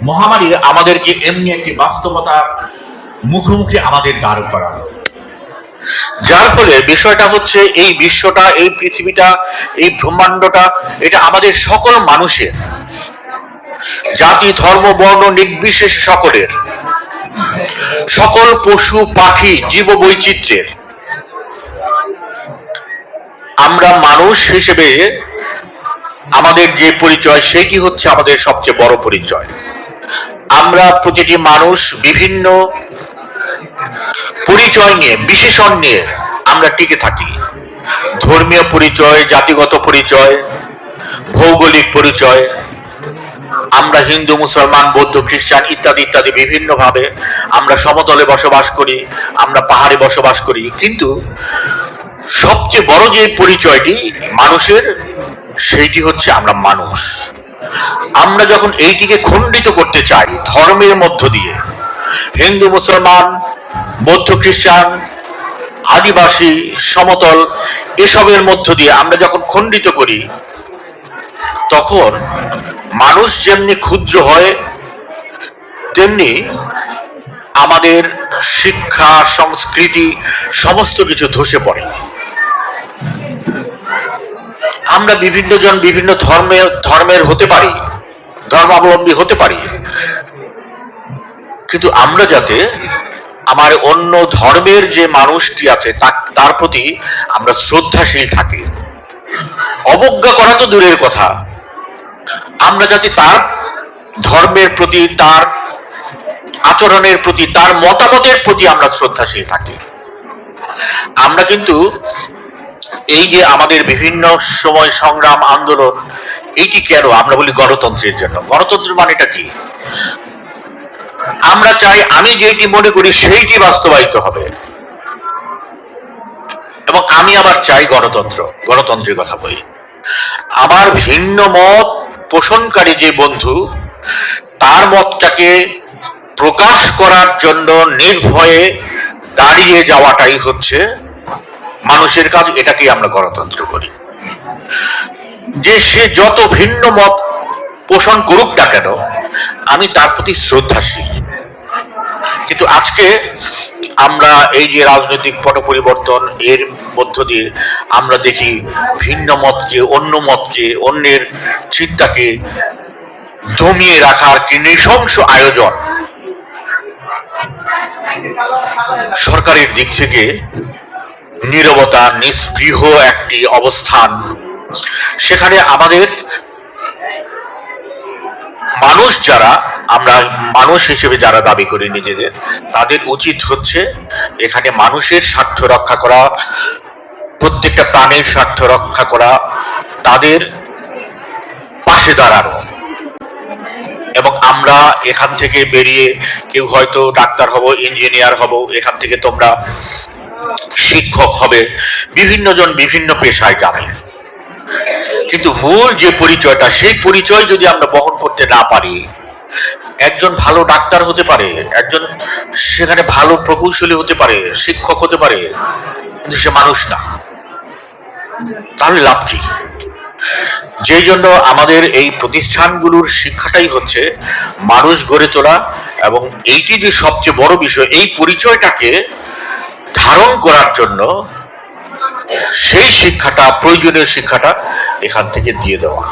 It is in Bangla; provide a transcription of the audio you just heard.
মহামারী আমাদেরকে এমনি একটি বাস্তবতার মুখোমুখি আমাদের দাঁড় করালো, যার ফলে বিষয়টা হচ্ছে এই বিশ্বটা, এই পৃথিবীটা, এই ব্রহ্মাণ্ডটা, এটা আমাদের সকল মানুষের, জাতি ধর্ম বর্ণ নির্বিশেষে সকলের, সকল পশু পাখি জীব বৈচিত্র্যের। আমরা মানুষ হিসেবে আমাদের যে পরিচয়, সেটি হচ্ছে আমাদের সবচেয়ে বড় পরিচয়। আমরা প্রতিটি মানুষ বিভিন্ন পরিচয় নিয়ে, বিশেষণ নিয়ে আমরা টিকে থাকি। ধর্মীয় পরিচয়, জাতিগত পরিচয়, ভৌগোলিক পরিচয়। আমরা হিন্দু, মুসলমান, বৌদ্ধ, খ্রিস্টান ইত্যাদি ইত্যাদি বিভিন্ন ভাবে আমরা সমতলে বসবাস করি, আমরা পাহাড়ে বসবাস করি, কিন্তু সবচেয়ে বড় যে পরিচয়টি মানুষের, সেইটি হচ্ছে আমরা মানুষ। আমরা যখন এইটিকে খণ্ডিত করতে চাই ধর্মের মধ্য দিয়ে, হিন্দু, মুসলমান, বৌদ্ধ, খ্রিস্টান, আদিবাসী, সমতল, এসবের মধ্য দিয়ে আমরা যখন খণ্ডিত করি, তখন মানুষ যেমনি ক্ষুদ্র হয়, তেমনি আমাদের শিক্ষা, সংস্কৃতি সমস্ত কিছু ধসে পড়ে। আমরা বিভিন্ন জন বিভিন্ন ধর্মের হতে পারি, ধর্মাবলম্বী হতে পারি, কিন্তু আমরা যাতে আমার অন্য ধর্মের যে মানুষটি আছে তার প্রতি আমরা শ্রদ্ধাশীল থাকি। অবজ্ঞা করা তো দূরের কথা, আমরা যাতে তার ধর্মের প্রতি, তার আচরণের প্রতি, তার মতামতের প্রতি আমরা শ্রদ্ধাশীল থাকি। আমরা কিন্তু এই যে আমাদের বিভিন্ন সময় সংগ্রাম, আন্দোলন, এইটি কেন? আমরা বলি গণতন্ত্রের জন্য। গণতন্ত্রের মানেটা কি? আমরা চাই আমি যেটি মনে করি সেইটি বাস্তবায়িত হবে, এবং আমি আবার চাই গণতন্ত্র। গণতন্ত্রের কথা বলি, আমার ভিন্ন মত পোষণকারী যে বন্ধু, তার মতটাকে প্রকাশ করার জন্য নির্ভয়ে দাঁড়িয়ে যাওয়াটাই হচ্ছে মানুষের কাজ। এটাকেই আমরা গণতন্ত্র করি। যে সে যত ভিন্ন মত পোষণ করুক না কেন, আমি তার প্রতি শ্রদ্ধাশীল। কিন্তু আজকে আমরা এই যে রাজনৈতিক পট পরিবর্তন, এর মধ্য দিয়ে আমরা দেখি ভিন্ন মতকে, অন্য মতকে, অন্যের চিন্তাকে দমিয়ে রাখার কি নৃশংস আয়োজন সরকারের দিক থেকে। নীরবতা, নিস্পৃহ একটি অবস্থান। সেখানে আমাদের মানুষ যারা, আমরা মানুষ হিসেবে যারা দাবি করি নিজেদের, তাদের উচিত হচ্ছে এখানে মানুষের স্বার্থ রক্ষা করা, প্রত্যেকটা প্রাণের স্বার্থ রক্ষা করা, তাদের পাশে দাঁড়ানো। এবং আমরা এখান থেকে বেরিয়ে, কেউ হয়তো ডাক্তার হব, ইঞ্জিনিয়ার হব, এখান থেকে তোমরা শিক্ষক হবে, বিভিন্ন জন বিভিন্ন পেশায় যাবে, কিন্তু মূল যে পরিচয়টা, সেই পরিচয় যদি আমরা বহন করতে না পারি, একজন ভালো ডাক্তার হতে পারে, একজন সেখানে ভালো প্রকৌশলী হতে পারে, শিক্ষক হতে পারে, কিন্তু সে মানুষ না, তাহলে লাভ কি? যেই জন্য আমাদের এই প্রতিষ্ঠানগুলোর শিক্ষাটাই হচ্ছে মানুষ গড়ে তোলা, এবং এইটি যে সবচেয়ে বড় বিষয়, এই পরিচয়টাকে ধারণ করার জন্য সেই শিক্ষাটা, প্রয়োজনীয় শিক্ষাটা এখান থেকে দিয়ে দেওয়া।